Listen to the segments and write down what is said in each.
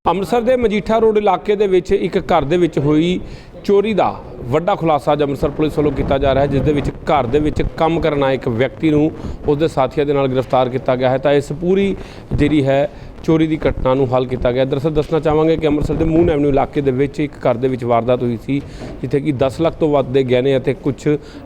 ਅੰਮ੍ਰਿਤਸਰ ਦੇ ਮਜੀਠਾ ਰੋਡ ਇਲਾਕੇ ਦੇ ਵਿੱਚ ਇੱਕ ਘਰ ਦੇ ਵਿੱਚ ਹੋਈ ਚੋਰੀ ਦਾ ਵੱਡਾ ਖੁਲਾਸਾ ਅੱਜ ਅੰਮ੍ਰਿਤਸਰ ਪੁਲਿਸ ਵੱਲੋਂ ਕੀਤਾ ਜਾ ਰਿਹਾ ਹੈ, ਜਿਸ ਦੇ ਵਿੱਚ ਘਰ ਦੇ ਵਿੱਚ ਕੰਮ ਕਰਨ ਆਏ ਇੱਕ ਵਿਅਕਤੀ ਨੂੰ ਉਸਦੇ ਸਾਥੀਆਂ ਦੇ ਨਾਲ ਗ੍ਰਿਫਤਾਰ ਕੀਤਾ ਗਿਆ ਹੈ। ਤਾਂ ਇਸ ਪੂਰੀ ਜਿਹੜੀ ਹੈ ਚੋਰੀ ਦੀ ਘਟਨਾ ਨੂੰ ਹੱਲ ਕੀਤਾ ਗਿਆ। ਦਰਅਸਲ ਦੱਸਣਾ ਚਾਹਾਂਗੇ ਕਿ ਅੰਮ੍ਰਿਤਸਰ ਦੇ ਮੂਨ ਐਵਨਿਊ ਇਲਾਕੇ ਦੇ ਵਿੱਚ ਇੱਕ ਘਰ ਦੇ ਵਿੱਚ ਵਾਰਦਾਤ ਹੋਈ ਸੀ, ਜਿੱਥੇ ਕਿ 10 ਲੱਖ ਤੋਂ ਵੱਧ ਦੇ ਗਹਿਣੇ ਅਤੇ ਕੁਝ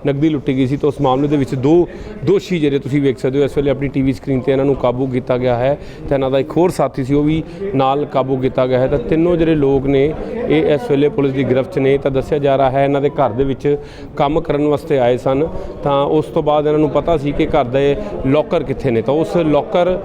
ਨਕਦੀ ਲੁੱਟੀ ਗਈ ਸੀ। ਤਾਂ ਉਸ ਮਾਮਲੇ ਦੇ ਵਿੱਚ ਦੋ ਦੋਸ਼ੀ ਜਿਹੜੇ ਤੁਸੀਂ ਵੇਖ ਸਕਦੇ ਹੋ ਇਸ ਵੇਲੇ ਆਪਣੀ ਟੀਵੀ ਸਕਰੀਨ ਤੇ ਇਹਨਾਂ ਨੂੰ ਕਾਬੂ ਕੀਤਾ ਗਿਆ ਹੈ ਤੇ ਇਹਨਾਂ ਦਾ ਇੱਕ ਹੋਰ ਸਾਥੀ ਸੀ ਉਹ ਵੀ ਨਾਲ ਕਾਬੂ ਕੀਤਾ ਗਿਆ ਹੈ। ਤਾਂ ਤਿੰਨੋਂ ਜਿਹੜੇ ਲੋਕ ਨੇ ਇਹ ਇਸ ਵੇਲੇ ਪੁਲਿਸ ਦੀ ਗ੍ਰਿਫਤ 'ਚ ਨੇ। ਤਾਂ ਦੱਸਿਆ ਜਾ ਰਿਹਾ ਹੈ ਇਹਨਾਂ ਦੇ ਘਰ ਦੇ ਵਿੱਚ ਕੰਮ ਕਰਨ ਵਾਸਤੇ ਆਏ ਸਨ, ਤਾਂ ਉਸ ਤੋਂ ਬਾਅਦ ਇਹਨਾਂ ਨੂੰ ਪਤਾ ਸੀ ਕਿ ਘਰ ਦੇ ਲੋਕਰ ਕਿੱਥੇ ਨੇ। ਤਾਂ ਉਸ ਲੋਕਰ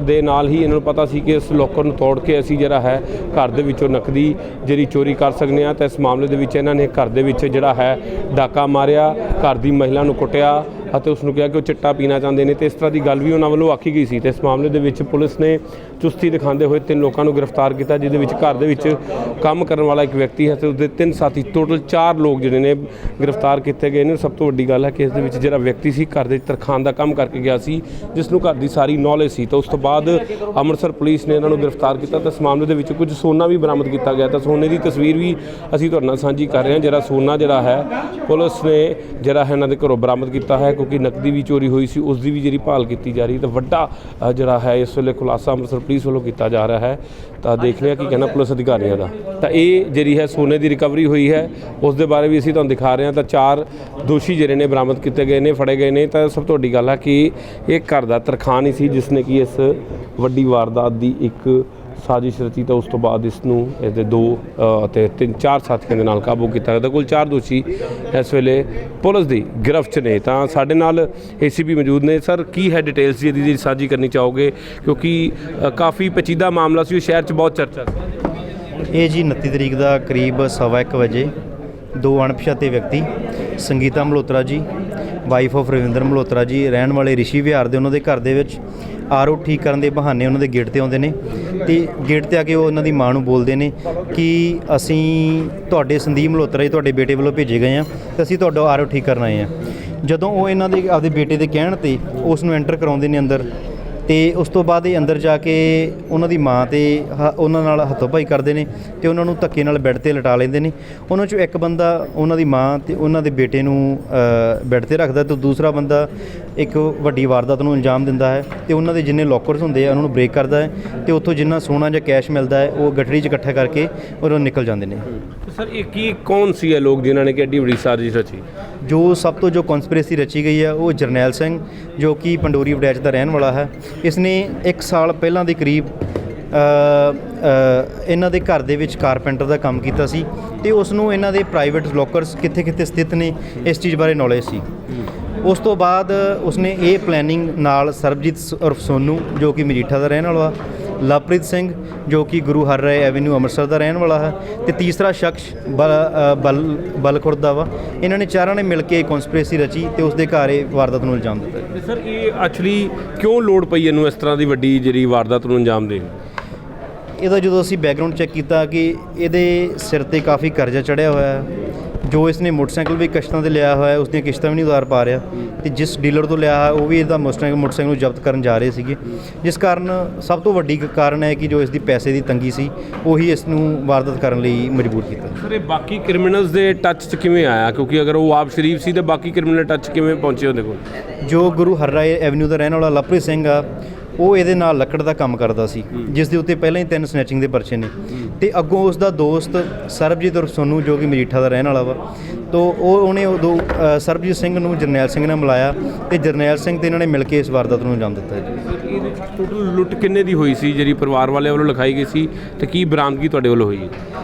ਦੇ ਨਾਲ ਹੀ ਇਹਨਾਂ ਨੂੰ ਪਤਾ ਸੀ ਕਿ ਇਸ ਲੋਕਰ ਨੂੰ ਤੋੜ ਕੇ ਅਸੀਂ ਜਿਹੜਾ ਹੈ ਘਰ ਦੇ ਵਿੱਚੋਂ ਨਕਦੀ ਜਿਹੜੀ ਚੋਰੀ ਕਰ ਸਕਦੇ ਹਾਂ। ਤਾਂ ਇਸ ਮਾਮਲੇ ਦੇ ਵਿੱਚ ਇਹਨਾਂ ਨੇ ਘਰ ਦੇ ਵਿੱਚ ਜਿਹੜਾ ਹੈ ਡਾਕਾ ਮਾਰਿਆ, ਘਰ ਦੀ ਮਹਿਲਾ ਨੂੰ ਕੁੱਟਿਆ ਅਤੇ ਉਸ ਨੂੰ ਕਿਹਾ ਕਿ ਉਹ ਚਿੱਟਾ ਪੀਣਾ ਚਾਹੁੰਦੇ ਨੇ ਤੇ ਇਸ ਤਰ੍ਹਾਂ ਦੀ ਗੱਲ ਵੀ ਉਹਨਾਂ ਵੱਲੋਂ ਆਖੀ ਗਈ ਸੀ। ਤੇ ਇਸ ਮਾਮਲੇ ਦੇ ਵਿੱਚ ਪੁਲਿਸ ਨੇ ਚੁਸਤੀ ਦਿਖਾਉਂਦੇ ਹੋਏ 3 ਲੋਕਾਂ ਨੂੰ ਗ੍ਰਿਫਤਾਰ ਕੀਤਾ, ਜਿਹਦੇ ਵਿੱਚ ਘਰ ਦੇ ਵਿੱਚ ਕੰਮ ਕਰਨ ਵਾਲਾ ਇੱਕ ਵਿਅਕਤੀ ਹੈ ਤੇ ਉਸਦੇ 3 ਸਾਥੀ, ਟੋਟਲ 4 ਲੋਕ ਜਿਹੜੇ ਨੇ ਗ੍ਰਿਫਤਾਰ ਕੀਤੇ ਗਏ ਨੇ। ਸਭ ਤੋਂ ਵੱਡੀ ਗੱਲ ਹੈ ਕਿ ਇਸ ਦੇ ਵਿੱਚ ਜਿਹੜਾ ਵਿਅਕਤੀ ਸੀ ਘਰ ਦੇ ਤਰਖਾਨ ਦਾ ਕੰਮ ਕਰਕੇ ਗਿਆ ਸੀ, ਜਿਸ ਨੂੰ ਘਰ ਦੀ ਸਾਰੀ ਨੌਲੇਜ ਸੀ। ਤਾਂ ਉਸ ਤੋਂ ਬਾਅਦ ਅੰਮ੍ਰਿਤਸਰ ਪੁਲਿਸ ਨੇ ਇਹਨਾਂ ਨੂੰ ਗ੍ਰਿਫਤਾਰ ਕੀਤਾ ਤਾਂ ਇਸ ਮਾਮਲੇ ਦੇ ਵਿੱਚ ਕੁਝ ਸੋਨਾ ਵੀ ਬਰਾਮਦ ਕੀਤਾ ਗਿਆ। ਤਾਂ ਸੋਨੇ ਦੀ ਤਸਵੀਰ ਵੀ ਅਸੀਂ ਤੁਹਾਡੇ ਨਾਲ ਸਾਂਝੀ ਕਰ ਰਹੇ ਹਾਂ। ਜਿਹੜਾ ਸੋਨਾ ਜਿਹੜਾ ਹੈ ਪੁਲਿਸ ਨੇ ਜਿਹੜਾ ਹੈ ਇਹਨਾਂ ਦੇ ਘਰੋਂ ਬਰਾਮਦ ਕੀਤਾ ਹੈ, ਕਿਉਂਕਿ ਨਕਦੀ ਵੀ ਚੋਰੀ ਹੋਈ ਸੀ, ਉਸ ਦੀ ਵੀ ਜਿਹੜੀ ਭਾਲ ਕੀਤੀ ਜਾ ਰਹੀ। ਤਾਂ ਵੱਡਾ ਜਿਹੜਾ ਹੈ ਇਸ ਵੇਲੇ ਖੁਲਾਸਾ ਅੰਮ੍ਰਿਤਸਰ ਪੁਲਿਸ ਵੱਲੋਂ ਕੀਤਾ ਜਾ ਰਿਹਾ ਹੈ। ਤਾਂ ਦੇਖ ਲਿਆ ਕੀ ਕਹਿਣਾ ਪੁਲਿਸ ਅਧਿਕਾਰੀਆਂ ਦਾ। ਤਾਂ ਇਹ ਜਿਹੜੀ ਹੈ ਸੋਨੇ ਦੀ ਰਿਕਵਰੀ ਹੋਈ ਹੈ, ਉਸ ਦੇ ਬਾਰੇ ਵੀ ਅਸੀਂ ਤੁਹਾਨੂੰ ਦਿਖਾ ਰਹੇ ਹਾਂ। ਤਾਂ 4 ਦੋਸ਼ੀ ਜਿਹੜੇ ਨੇ ਬਰਾਮਦ ਕੀਤੇ ਗਏ ਨੇ, ਫੜੇ ਗਏ ਨੇ। ਤਾਂ ਸਭ ਤੋਂ ਵੱਡੀ ਗੱਲ ਹੈ ਕਿ ਇਹ ਘਰ ਦਾ ਤਰਖਾਨ ਹੀ ਸੀ ਜਿਸ ਨੇ ਕਿ ਇਸ ਵੱਡੀ ਵਾਰਦਾਤ ਦੀ ਇੱਕ ਸਾਜ਼ਿਸ਼ ਰਚੀ। ਤਾਂ ਉਸ ਤੋਂ ਬਾਅਦ ਇਸ ਨੂੰ ਇਹਦੇ 2 ਅਤੇ 3-4 ਸਾਥੀਆਂ ਦੇ ਨਾਲ ਕਾਬੂ ਕੀਤਾ ਗਿਆ। ਕੁੱਲ 4 ਦੋਸ਼ੀ ਇਸ ਵੇਲੇ ਪੁਲਿਸ ਦੀ ਗ੍ਰਿਫਤ 'ਚ ਨੇ। ਤਾਂ ਸਾਡੇ ਨਾਲ ACP ਮੌਜੂਦ ਨੇ। ਸਰ, ਕੀ ਹੈ ਡਿਟੇਲਸ ਜਿਹਦੀ ਸਾਂਝੀ ਕਰਨੀ ਚਾਹੋਗੇ, ਕਿਉਂਕਿ ਕਾਫੀ ਪੇਚੀਦਾ ਮਾਮਲਾ ਸੀ, ਉਹ ਸ਼ਹਿਰ 'ਚ ਬਹੁਤ ਚਰਚਾ ਸੀ। ਇਹ ਜੀ 29 ਤਰੀਕ ਦਾ ਕਰੀਬ 1:15 ਵਜੇ 2 ਅਣਪਛਾਤੇ ਵਿਅਕਤੀ ਸੰਗੀਤਾ ਮਲਹੋਤਰਾ ਜੀ, ਵਾਈਫ ਆਫ ਰਵਿੰਦਰ ਮਲਹੋਤਰਾ ਜੀ, ਰਹਿਣ ਵਾਲੇ ਰਿਸ਼ੀ ਵਿਹਾਰ ਦੇ, ਉਹਨਾਂ ਦੇ ਘਰ ਦੇ ਵਿੱਚ RO ਠੀਕ ਕਰਨ ਦੇ ਬਹਾਨੇ ਉਹਨਾਂ ਦੇ ਗੇਟ ਤੇ ਆਉਂਦੇ ਨੇ ਤੇ ਗੇਟ ਤੇ ਆ ਕੇ ਉਹ ਉਹਨਾਂ ਦੀ ਮਾਂ ਨੂੰ ਬੋਲਦੇ ਨੇ ਕਿ ਅਸੀਂ ਤੁਹਾਡੇ ਸੰਦੀਪ ਮਲਹੋਤਰਾ ਜੀ ਤੁਹਾਡੇ ਬੇਟੇ ਵੱਲੋਂ ਭੇਜੇ ਗਏ ਹਾਂ ਤੇ ਅਸੀਂ ਤੁਹਾਡਾ RO ਠੀਕ ਕਰਨ ਆਏ ਹਾਂ। ਜਦੋਂ ਉਹ ਇਹਨਾਂ ਦੇ ਆਪਦੇ ਬੇਟੇ ਦੇ ਕਹਿਣ ਤੇ ਉਸ ਨੂੰ ਐਂਟਰ ਕਰਾਉਂਦੇ ਨੇ ਅੰਦਰ, ਤੇ ਉਸ ਤੋਂ ਬਾਅਦ ਇਹ ਅੰਦਰ ਜਾ ਕੇ ਉਹਨਾਂ ਦੀ ਮਾਂ ਤੇ ਉਹਨਾਂ ਨਾਲ ਹੱਥੋਂ-ਪਾਈ ਕਰਦੇ ਨੇ ਤੇ ਉਹਨਾਂ ਨੂੰ ਧੱਕੇ ਨਾਲ ਬੈੱਡ ਤੇ ਲਿਟਾ ਲੈਂਦੇ ਨੇ। ਉਹਨਾਂ 'ਚੋਂ ਇੱਕ ਬੰਦਾ ਉਹਨਾਂ ਦੀ ਮਾਂ ਤੇ ਉਹਨਾਂ ਦੇ ਬੇਟੇ ਨੂੰ ਬੈੱਡ ਤੇ ਰੱਖਦਾ ਤੇ ਦੂਸਰਾ ਬੰਦਾ ਇੱਕ ਵੱਡੀ ਵਾਰਦਾਤ ਨੂੰ ਅੰਜਾਮ ਦਿੰਦਾ ਹੈ ਤੇ ਉਹਨਾਂ ਦੇ ਜਿੰਨੇ ਲੋਕਰਸ ਹੁੰਦੇ ਆ ਉਹਨਾਂ ਨੂੰ ਬ੍ਰੇਕ ਕਰਦਾ ਹੈ ਤੇ ਉੱਥੋਂ ਜਿੰਨਾ ਸੋਨਾ ਜਾਂ ਕੈਸ਼ ਮਿਲਦਾ ਹੈ ਉਹ ਗੱਠੜੀ 'ਚ ਇਕੱਠਾ ਕਰਕੇ ਉਹ ਨਿਕਲ ਜਾਂਦੇ ਨੇ। ਸਰ, ਇਹ ਕੀ ਕੌਣ ਸੀ ਇਹ ਲੋਕ ਜਿਨ੍ਹਾਂ ਨੇ ਕਿ ਐਡੀ ਵੱਡੀ ਸਾਜ਼ਿਸ਼ ਰਚੀ? ਜੋ ਸਭ ਤੋਂ ਜੋ ਕਨਸਪੀਰੇਸੀ ਰਚੀ ਗਈ ਹੈ ਉਹ ਜਰਨੈਲ ਸਿੰਘ, ਜੋ ਕਿ ਪੰਡੋਰੀ ਵੜੈਚ ਦਾ ਰਹਿਣ ਵਾਲਾ ਹੈ। ਇਸਨੇ 1 ਸਾਲ ਪਹਿਲਾਂ ਦੇ ਕਰੀਬ ਇਹਨਾਂ ਦੇ ਘਰ ਦੇ ਵਿੱਚ ਕਾਰਪੈਂਟਰ ਦਾ ਕੰਮ ਕੀਤਾ ਸੀ ਤੇ ਉਸ ਨੂੰ ਇਹਨਾਂ ਦੇ ਪ੍ਰਾਈਵੇਟ ਲੋਕਰਸ ਕਿੱਥੇ ਕਿੱਥੇ ਸਥਿਤ ਨੇ ਇਸ ਚੀਜ਼ ਬਾਰੇ ਨੌਲੇਜ ਸੀ। ਉਸ ਤੋਂ ਬਾਅਦ ਉਸਨੇ ਇਹ ਪਲੈਨਿੰਗ ਨਾਲ ਸਰਬਜੀਤ ਉਰਫ ਸੋਨੂ, ਜੋ ਕਿ ਮਜੀਠਾ ਦਾ ਰਹਿਣ ਵਾਲਾ, ਲਵਪ੍ਰੀਤ ਸਿੰਘ, ਜੋ ਕਿ ਗੁਰੂ ਹਰ ਰਾਏ ਐਵਨਿਊ ਅੰਮ੍ਰਿਤਸਰ ਦਾ ਰਹਿਣ ਵਾਲਾ ਹੈ, ਤੇ ਤੀਸਰਾ ਸ਼ਖਸ ਬਲਖੁਰਦ ਦਾ ਵਾ। ਇਹਨਾਂ ਨੇ ਚਾਰਾਂ ਨੇ ਮਿਲ ਕੇ ਕਨਸਪੀਰੇਸੀ ਰਚੀ ਤੇ ਉਸ ਦੇ ਘਰ ਇਹ ਵਾਰਦਾਤ ਨੂੰ ਇਲਜ਼ਾਮ ਦਿੱਤਾ। ਸਰ, ਇਹ ਐਕਚੁਅਲੀ ਕਿਉਂ ਲੋੜ ਪਈ ਇਹਨੂੰ ਇਸ ਤਰ੍ਹਾਂ ਦੀ ਵੱਡੀ ਜਿਹੜੀ ਵਾਰਦਾਤ ਨੂੰ ਅੰਜਾਮ ਦੇਣ? ਇਹਦਾ ਜਦੋਂ ਅਸੀਂ ਬੈਕਗਰਾਊਂਡ ਚੈੱਕ ਕੀਤਾ ਕਿ ਇਹਦੇ ਸਿਰ ਤੇ ਕਾਫੀ ਕਰਜ਼ਾ ਚੜ੍ਹਿਆ ਹੋਇਆ ਹੈ, ਜੋ ਇਸਨੇ ਮੋਟਰਸਾਈਕਲ ਵੀ ਕਿਸ਼ਤਾਂ 'ਤੇ ਲਿਆ ਹੋਇਆ, ਉਸ ਦੀਆਂ ਕਿਸ਼ਤਾਂ ਵੀ ਨਹੀਂ ਉਤਾਰ ਪਾ ਰਿਹਾ ਤੇ ਜਿਸ ਡੀਲਰ ਤੋਂ ਲਿਆ ਹੈ ਉਹ ਵੀ ਇਹਦਾ ਮੋਟਰਸਾਈਕਲ ਨੂੰ ਜ਼ਬਤ ਕਰਨ ਜਾ ਰਹੇ ਸੀਗੇ, ਜਿਸ ਕਾਰਨ ਸਭ ਤੋਂ ਵੱਡੀ ਕਾਰਨ ਹੈ ਕਿ ਜੋ ਇਸ ਦੀ ਪੈਸੇ ਦੀ ਤੰਗੀ ਸੀ ਉਹੀ ਇਸ ਨੂੰ ਵਾਰਦਾਤ ਕਰਨ ਲਈ ਮਜਬੂਰ ਕੀਤਾ। ਸਰ, ਇਹ ਬਾਕੀ ਕ੍ਰਿਮੀਨਲਸ ਦੇ ਟੱਚ 'ਚ ਕਿਵੇਂ ਆਇਆ? ਕਿਉਂਕਿ ਅਗਰ ਉਹ ਆਪ ਸ਼ਰੀਫ ਸੀ ਤਾਂ ਬਾਕੀ ਕ੍ਰਿਮੀਨਲ ਟੱਚ ਕਿਵੇਂ ਪਹੁੰਚੇ ਉਹਦੇ ਕੋਲ? ਜੋ ਗੁਰੂ ਹਰ ਰਾਏ ਐਵਨਿਊ ਦਾ ਰਹਿਣ ਵਾਲਾ ਲਵਪ੍ਰੀਤ ਸਿੰਘ ਆ, ਉਹ ਇਹਦੇ ਨਾਲ ਲੱਕੜ ਦਾ ਕੰਮ ਕਰਦਾ ਸੀ, ਜਿਸ ਦੇ ਉੱਤੇ ਪਹਿਲਾਂ ਹੀ 3 ਸਨੈਚਿੰਗ ਦੇ ਪਰਚੇ ਨੇ। ਤੇ ਅੱਗੋਂ ਉਸ ਦਾ ਦੋਸਤ ਸਰਬਜੀਤ ਉਰਫ ਸੋਨੂ, ਜੋ ਕਿ ਮਜੀਠਾ ਦਾ ਰਹਿਣ ਵਾਲਾ ਵਾ, ਤੋ ਉਹਨੇ ਉਦੋਂ ਸਰਬਜੀਤ ਸਿੰਘ ਨੂੰ ਜਰਨੈਲ ਸਿੰਘ ਨਾਲ ਮਿਲਾਇਆ ਤੇ ਜਰਨੈਲ ਸਿੰਘ ਤੇ ਇਹਨਾਂ ਨੇ ਮਿਲ ਕੇ ਇਸ ਵਾਰਦਾਤ ਨੂੰ ਅੰਜਾਮ ਦਿੱਤਾ ਜੀ। ਇਹਦੇ ਵਿੱਚ ਟੋਟਲ ਲੁੱਟ ਕਿੰਨੇ ਦੀ ਹੋਈ ਸੀ ਜਿਹੜੀ ਪਰਿਵਾਰ ਵਾਲਿਆਂ ਵੱਲੋਂ ਲਿਖਾਈ ਗਈ ਸੀ ਤੇ ਕੀ ਬਰਾਮਦਗੀ ਤੁਹਾਡੇ ਵੱਲੋਂ ਹੋਈ?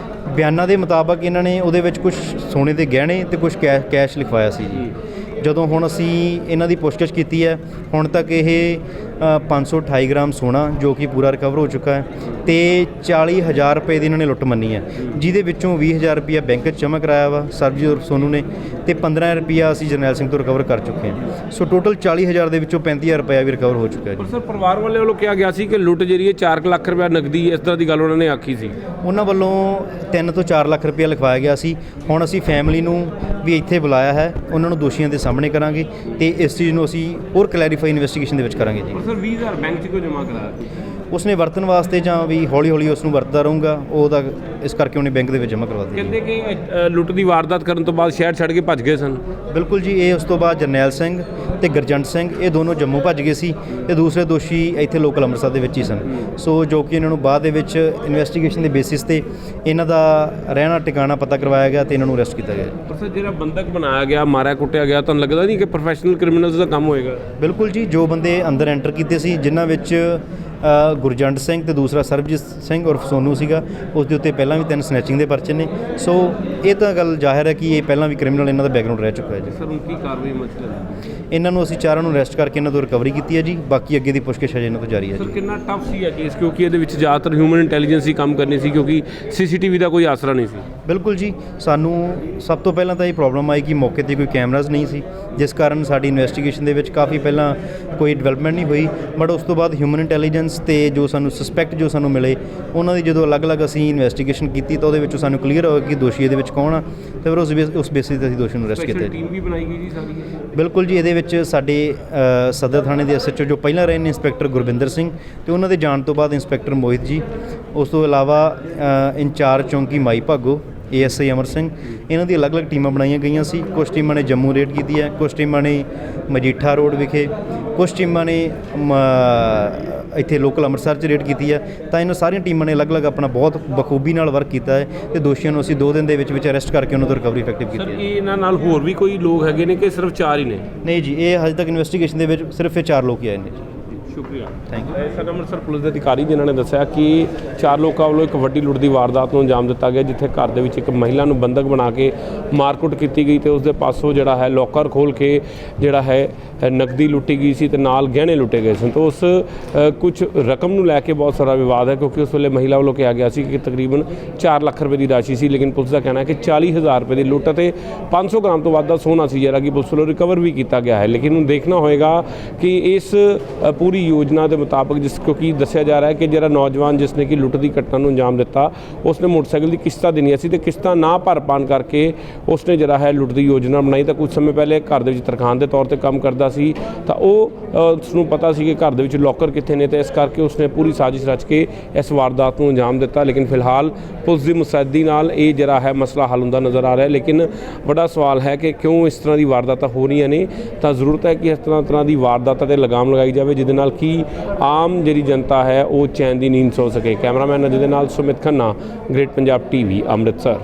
ਬਿਆਨਾਂ ਦੇ ਮੁਤਾਬਕ ਇਹਨਾਂ ਨੇ ਉਹਦੇ ਵਿੱਚ ਕੁਝ ਸੋਨੇ ਦੇ ਗਹਿਣੇ ਤੇ ਕੁਝ ਕੈਸ਼ ਲਿਖਵਾਇਆ ਸੀ ਜੀ। ਜਦੋਂ ਹੁਣ ਅਸੀਂ ਇਹਨਾਂ ਦੀ ਪੁੱਛਗਿੱਛ ਕੀਤੀ ਹੈ, ਹੁਣ ਤੱਕ ਇਹ 528 ਗ੍ਰਾਮ ਸੋਨਾ ਜੋ ਕਿ ਪੂਰਾ ਰਿਕਵਰ ਹੋ ਚੁੱਕਾ ਹੈ ਤੇ 40,000 ਰੁਪਏ ਦੀ ਇਹਨਾਂ ਨੇ ਲੁੱਟ ਮੰਨੀ ਹੈ, ਜਿਹਦੇ ਵਿੱਚੋਂ 20,000 ਰੁਪਇਆ ਬੈਂਕ 'ਚ ਜਮ੍ਹਾਂ ਕਰਾਇਆ ਵਾ ਸਰਬਜੀਤ ਉਰਫ ਸੋਨੂ ਨੇ ਤੇ 15,000 ਰੁਪਇਆ ਅਸੀਂ ਜਰਨੈਲ ਸਿੰਘ ਤੋਂ ਰਿਕਵਰ ਕਰ ਚੁੱਕੇ ਹਾਂ। ਸੋ ਟੋਟਲ 40,000 ਦੇ ਵਿੱਚੋਂ 35,000 ਰੁਪਇਆ ਵੀ ਰਿਕਵਰ ਹੋ ਚੁੱਕਾ ਹੈ ਜੀ। ਸਰ, ਪਰਿਵਾਰ ਵਾਲੇ ਵੱਲੋਂ ਕਿਹਾ ਗਿਆ ਸੀ ਕਿ ਲੁੱਟ ਜਿਹੜੀ ਹੈ 4 ਲੱਖ ਰੁਪਇਆ ਨਕਦੀ, ਇਸ ਤਰ੍ਹਾਂ ਦੀ ਗੱਲ ਉਹਨਾਂ ਨੇ ਆਖੀ ਸੀ। ਉਹਨਾਂ ਵੱਲੋਂ 3 ਤੋਂ 4 ਲੱਖ ਰੁਪਇਆ ਲਿਖਵਾਇਆ ਗਿਆ ਸੀ। ਹੁਣ ਅਸੀਂ ਫੈਮਿਲੀ ਨੂੰ ਵੀ ਇੱਥੇ ਬੁਲਾਇਆ ਹੈ, ਉਹਨਾਂ ਨੂੰ ਦੋਸ਼ੀਆਂ ਦੇ ਸਾਹਮਣੇ ਕਰਾਂਗੇ ਤੇ ਇਸ ਚੀਜ਼ ਨੂੰ ਅਸੀਂ ਹੋਰ ਕਲੈਰੀਫਾਈ ਇਨਵੈਸਟੀਗੇਸ਼ਨ ਦੇ ਵਿੱਚ ਕਰਾਂਗੇ ਜੀ। ਸਰ 20000 ਬੈਂਕ 'ਚ ਕਿਉਂ ਜਮ੍ਹਾਂ ਕਰਾਇਆ? ਉਸਨੇ ਵਰਤਣ ਵਾਸਤੇ ਜਾਂ ਵੀ ਹੌਲੀ ਹੌਲੀ ਉਸ ਨੂੰ ਵਰਤਦਾ ਰਹੂੰਗਾ, ਉਹਦਾ ਇਸ ਕਰਕੇ ਉਹਨੇ ਬੈਂਕ ਦੇ ਵਿੱਚ ਜਮ੍ਹਾਂ ਕਰਵਾ ਦਿੱਤੀ। ਕਹਿੰਦੇ ਕਿ ਲੁੱਟ ਦੀ ਵਾਰਦਾਤ ਕਰਨ ਤੋਂ ਬਾਅਦ ਸ਼ਹਿਰ ਛੱਡ ਕੇ ਭੱਜ ਗਏ ਸਨ। ਬਿਲਕੁਲ ਜੀ, ਇਹ ਉਸ ਤੋਂ ਬਾਅਦ ਜਰਨੈਲ ਸਿੰਘ ਤੇ ਗੁਰਜੰਟ ਸਿੰਘ ਇਹ ਦੋਨੋਂ ਜੰਮੂ ਭੱਜ ਗਏ ਸੀ ਤੇ ਦੂਸਰੇ ਦੋਸ਼ੀ ਇੱਥੇ ਲੋਕਲ ਅੰਮ੍ਰਿਤਸਰ ਦੇ ਵਿੱਚ ਹੀ ਸਨ। ਸੋ ਜੋ ਕਿ ਇਹਨਾਂ ਨੂੰ ਬਾਅਦ ਦੇ ਵਿੱਚ ਇਨਵੈਸਟੀਗੇਸ਼ਨ ਦੇ ਬੇਸਿਸ ਤੇ ਇਹਨਾਂ ਦਾ ਰਹਿਣਾ ਟਿਕਾਣਾ ਪਤਾ ਕਰਵਾਇਆ ਗਿਆ ਤੇ ਇਹਨਾਂ ਨੂੰ ਅਰੈਸਟ ਕੀਤਾ ਗਿਆ। ਪਰ ਸਰ ਜਿਹੜਾ ਬੰਦਕ ਬਣਾਇਆ ਗਿਆ, ਮਾਰਿਆ ਕੁੱਟਿਆ ਗਿਆ, ਤੁਹਾਨੂੰ ਲੱਗਦਾ ਨਹੀਂ ਕਿ ਪ੍ਰੋਫੈਸ਼ਨਲ ਕ੍ਰਿਮੀਨਲਸ ਦਾ ਕੰਮ ਹੋਏਗਾ? ਬਿਲਕੁਲ ਜੀ, ਜੋ ਬੰਦੇ ਅੰਦਰ ਐਂਟਰ ਕੀਤੇ ਸੀ ਜਿਨ੍ਹਾਂ ਵਿੱਚ ਗੁਰਜੰਟ ਸਿੰਘ ਤੇ ਦੂਸਰਾ ਸਰਬਜੀਤ ਸਿੰਘ ਉਰਫ ਸੋਨੂ ਸੀਗਾ, ਉਸ ਦੇ ਉੱਤੇ ਪਹਿਲਾਂ ਵੀ 3 ਸਨੈਚਿੰਗ ਦੇ ਪਰਚੇ ਨੇ। ਸੋ ਇਹ ਤਾਂ ਗੱਲ ਜ਼ਾਹਿਰ ਹੈ ਕਿ ਇਹ ਪਹਿਲਾਂ ਵੀ ਕ੍ਰਿਮੀਨਲ ਇਹਨਾਂ ਦਾ ਬੈਕਗ੍ਰਾਉਂਡ ਰਹਿ ਚੁੱਕਾ ਹੈ ਜੀ। ਸਰ ਹੁਣ ਕੀ ਕਾਰਵਾਈ ਮਸਲਾ? ਇਹਨਾਂ ਨੂੰ ਅਸੀਂ ਚਾਰਾਂ ਨੂੰ ਅਰੈਸਟ ਕਰਕੇ ਇਹਨਾਂ ਤੋਂ ਰਿਕਵਰੀ ਕੀਤੀ ਹੈ ਜੀ। ਬਾਕੀ ਅੱਗੇ ਦੀ ਪੁੱਛਗਿੱਛ ਅਜੇ ਇਹਨਾਂ ਤੋਂ ਜਾਰੀ ਹੈ ਸਰ ਜੀ। ਕਿੰਨਾ ਟਫ ਸੀ ਇਹ ਕੇਸ, ਕਿਉਂਕਿ ਇਹਦੇ ਵਿੱਚ ਜ਼ਿਆਦਾਤਰ ਹਿਊਮਨ ਇੰਟੈਲੀਜੈਂਸ ਹੀ ਕੰਮ ਕਰਨੀ ਸੀ, ਕਿਉਂਕਿ ਸੀਸੀਟੀਵੀ ਦਾ ਕੋਈ ਆਸਰਾ ਨਹੀਂ ਸੀ। ਬਿਲਕੁਲ ਜੀ, ਸਾਨੂੰ ਸਭ ਤੋਂ ਪਹਿਲਾਂ ਤਾਂ ਇਹ ਪ੍ਰੋਬਲਮ ਆਈ ਕਿ ਮੌਕੇ 'ਤੇ ਕੋਈ ਕੈਮਰਾਜ਼ ਨਹੀਂ ਸੀ, ਜਿਸ ਕਾਰਨ ਸਾਡੀ ਇਨਵੈਸਟੀਗੇਸ਼ਨ ਦੇ ਵਿੱਚ ਕਾਫੀ ਪਹਿਲਾਂ ਕੋਈ ਡਿਵੈਲਪਮੈਂਟ ਨਹੀਂ ਹੋਈ। ਬਟ ਉਸ ਤੋਂ ਬਾਅਦ ਹਿਊਮਨ ਇੰਟੈਲੀਜੈਂਸ ਤੇ ਜੋ ਸਾਨੂੰ ਸਸਪੈਕਟ ਜੋ ਸਾਨੂੰ ਮਿਲੇ, ਉਹਨਾਂ ਦੀ ਜਦੋਂ ਅਲੱਗ-ਅਲੱਗ ਅਸੀਂ ਇਨਵੈਸਟੀਗੇਸ਼ਨ ਕੀਤੀ ਤਾਂ ਉਹਦੇ ਵਿੱਚੋਂ ਸਾਨੂੰ ਕਲੀਅਰ ਹੋਇਆ ਕਿ ਦੋਸ਼ੀ ਇਹਦੇ ਵਿੱਚ ਕੌਣ ਆ, ਤੇ ਫਿਰ ਉਸ ਬੇਸਿਸ 'ਤੇ ਅਸੀਂ ਦੋਸ਼ੀ ਨੂੰ ਅਰੈਸਟ ਕੀਤਾ ਜੀ। ਟੀਮ ਵੀ ਬਣਾਈ ਗਈ ਜੀ ਸਾਰੀ? ਬਿਲਕੁਲ ਜੀ, ਇਹਦੇ ਵਿੱਚ ਸਾਡੇ ਸਦਰ ਥਾਣੇ ਦੇ ਐਸਐਚਓ ਜੋ ਪਹਿਲਾਂ ਰਹੇ ਨੇ ਇੰਸਪੈਕਟਰ ਗੁਰਵਿੰਦਰ ਸਿੰਘ, ਤੇ ਉਹਨਾਂ ਦੇ ਜਾਣ ਤੋਂ ਬਾਅਦ ਇੰਸਪੈਕਟਰ ਮੋਹਿਤ ਜੀ, ਉਸ ਤੋਂ ਇਲਾਵਾ ਇੰਚਾਰਜ ਚੌਂਕੀ ਮਾਈ ਭਾਗੋ, ਏਐਸਆਈ ਅਮਰ ਸਿੰਘ, ਇਹਨਾਂ ਦੀ ਅਲੱਗ-ਅਲੱਗ ਟੀਮਾਂ ਬਣਾਈਆਂ ਗਈਆਂ ਸੀ। ਕੁਝ ਟੀਮਾਂ ਨੇ ਜੰਮੂ ਰੇਡ ਕੀਤੀ ਹੈ, ਕੁਝ ਟੀਮਾਂ ਨੇ ਮਜੀਠਾ ਰੋਡ ਵਿਖੇ, ਕੁਝ ਟੀਮਾਂ ਨੇ ਇੱਥੇ ਲੋਕਲ ਅੰਮ੍ਰਿਤਸਰ 'ਚ ਰੇਡ ਕੀਤੀ ਹੈ। ਤਾਂ ਇਹਨਾਂ ਸਾਰੀਆਂ ਟੀਮਾਂ ਨੇ ਅਲੱਗ-ਅਲੱਗ ਆਪਣਾ ਬਹੁਤ ਬਖੂਬੀ ਨਾਲ ਵਰਕ ਕੀਤਾ ਹੈ ਤੇ ਦੋਸ਼ੀਆਂ ਨੂੰ ਅਸੀਂ 2 ਦਿਨ ਦੇ ਵਿੱਚ ਅਰੈਸਟ ਕਰਕੇ ਉਹਨਾਂ ਤੋਂ ਰਿਕਵਰੀ ਇਫੈਕਟਿਵ ਕੀਤੀ ਸਰ ਹੈ। ਇਹਨਾਂ ਨਾਲ ਹੋਰ ਵੀ ਕੋਈ ਲੋਕ ਹੈਗੇ ਨੇ ਕਿ ਸਿਰਫ 4 ਹੀ ਨੇ? ਨਹੀਂ ਜੀ, ਇਹ ਹਜੇ ਤੱਕ ਇਨਵੈਸਟੀਗੇਸ਼ਨ ਦੇ ਵਿੱਚ ਸਿਰਫ ਇਹ 4 ਲੋਕ ਹੀ ਆਏ ਨੇ ਜੀ। ਸ਼ੁਕਰੀਆ, thank you. Sir Amritsar police ਦੇ ਅਧਿਕਾਰੀ ਜਿਨ੍ਹਾਂ ਨੇ ਦੱਸਿਆ ਕਿ 4 ਲੋਕਾਂ ਵੱਲੋਂ ਇੱਕ ਵੱਡੀ ਲੁੱਟ ਦੀ ਵਾਰਦਾਤ ਨੂੰ ਅੰਜਾਮ ਦਿੱਤਾ ਗਿਆ, ਜਿੱਥੇ ਘਰ ਦੇ ਵਿੱਚ ਇੱਕ ਮਹਿਲਾ ਨੂੰ ਬੰਦਕ ਬਣਾ ਕੇ ਮਾਰਕੁੱਟ ਕੀਤੀ ਗਈ ਤੇ ਉਸ ਦੇ ਪਾਸੋਂ ਜਿਹੜਾ ਹੈ ਲੋਕਰ ਖੋਲ੍ਹ ਕੇ ਜਿਹੜਾ ਹੈ ਨਕਦੀ ਲੁੱਟੀ ਗਈ ਸੀ ਤੇ ਨਾਲ ਗਹਿਣੇ ਲੁੱਟੇ ਗਏ ਸਨ। ਤਾਂ ਉਸ ਕੁਝ ਰਕਮ ਨੂੰ ਲੈ ਕੇ ਬਹੁਤ ਸਾਰਾ ਵਿਵਾਦ ਹੈ, ਕਿਉਂਕਿ ਉਸ ਵੇਲੇ ਮਹਿਲਾ ਵੱਲੋਂ ਕਿਹਾ ਗਿਆ ਸੀ ਕਿ ਤਕਰੀਬਨ 4 ਲੱਖ ਰੁਪਏ ਦੀ ਰਾਸ਼ੀ ਸੀ, ਲੇਕਿਨ ਪੁਲਿਸ ਦਾ ਕਹਿਣਾ ਹੈ ਕਿ 40,000 ਰੁਪਏ ਦੀ ਲੁੱਟ ਅਤੇ 500 ਗ੍ਰਾਮ ਤੋਂ ਵੱਧ ਦਾ ਸੋਨਾ ਸੀ, ਜਿਹੜਾ ਕਿ ਪੁਲਿਸ ਵੱਲੋਂ ਰਿਕਵਰ ਵੀ ਕੀਤਾ ਗਿਆ ਹੈ। ਲੇਕਿਨ ਹੁਣ ਦੇਖਣਾ ਹੋਏਗਾ ਕਿ ਇਸ ਪੂਰੀ ਯੋਜਨਾ ਦੇ ਮੁਤਾਬਕ ਕਿਉਂਕਿ ਦੱਸਿਆ ਜਾ ਰਿਹਾ ਹੈ ਕਿ ਜਿਹੜਾ ਨੌਜਵਾਨ ਜਿਸਨੇ ਕਿ ਲੁੱਟ ਦੀ ਘਟਨਾ ਨੂੰ ਅੰਜਾਮ ਦਿੱਤਾ, ਉਸਨੇ ਮੋਟਰਸਾਈਕਲ ਦੀ ਕਿਸ਼ਤਾਂ ਦੇਣੀਆਂ ਸੀ ਤੇ ਕਿਸ਼ਤਾਂ ਨਾ ਭਰ ਪਾਉਣ ਕਰਕੇ ਉਸਨੇ ਜਿਹੜਾ ਹੈ ਲੁੱਟ ਦੀ ਯੋਜਨਾ ਬਣਾਈ। ਤਾਂ ਕੁਝ ਸਮੇਂ ਪਹਿਲੇ ਘਰ ਦੇ ਵਿੱਚ ਤਰਖਾਨ ਦੇ ਤੌਰ ਤੇ ਕੰਮ ਕਰਦਾ ਸੀ, ਤਾਂ ਉਸਨੂੰ ਪਤਾ ਸੀ ਕਿ ਘਰ ਦੇ ਵਿੱਚ ਲੋਕਰ ਕਿੱਥੇ ਨੇ, ਤੇ ਇਸ ਕਰਕੇ ਉਸਨੇ ਪੂਰੀ ਸਾਜ਼ਿਸ਼ ਰਚ ਕੇ ਇਸ ਵਾਰਦਾਤ ਨੂੰ ਅੰਜਾਮ ਦਿੱਤਾ। ਲੇਕਿਨ ਫਿਲਹਾਲ ਪੁਲਿਸ ਦੀ ਮੁਸਤੈਦੀ ਨਾਲ ਇਹ ਜਿਹੜਾ ਹੈ ਮਸਲਾ ਹੱਲ ਹੁੰਦਾ ਨਜ਼ਰ ਆ ਰਿਹਾ। ਲੇਕਿਨ ਵੱਡਾ ਸਵਾਲ ਹੈ ਕਿ ਕਿਉਂ ਇਸ ਤਰ੍ਹਾਂ ਦੀ ਵਾਰਦਾਤਾਂ ਹੋ ਰਹੀਆਂ ਨੇ। ਤਾਂ ਜ਼ਰੂਰਤ ਹੈ ਕਿ ਇਸ ਤਰ੍ਹਾਂ ਦੀ ਵਾਰਦਾਤਾਂ 'ਤੇ ਲਗਾਮ ਲਗਾਈ ਜਾਵੇ, ਜਿਹਦੇ ਨਾਲ ਕਿ ਆਮ ਜਿਹੜੀ ਜਨਤਾ ਹੈ ਉਹ ਚੈਨ ਦੀ ਨੀਂਦ ਸੋ ਸਕੇ। ਕੈਮਰਾਮੈਨ ਅਜੇ ਦੇ ਨਾਲ ਸੁਮਿਤ ਖੰਨਾ, ਗ੍ਰੇਟ ਪੰਜਾਬ ਟੀਵੀ, ਅੰਮ੍ਰਿਤਸਰ।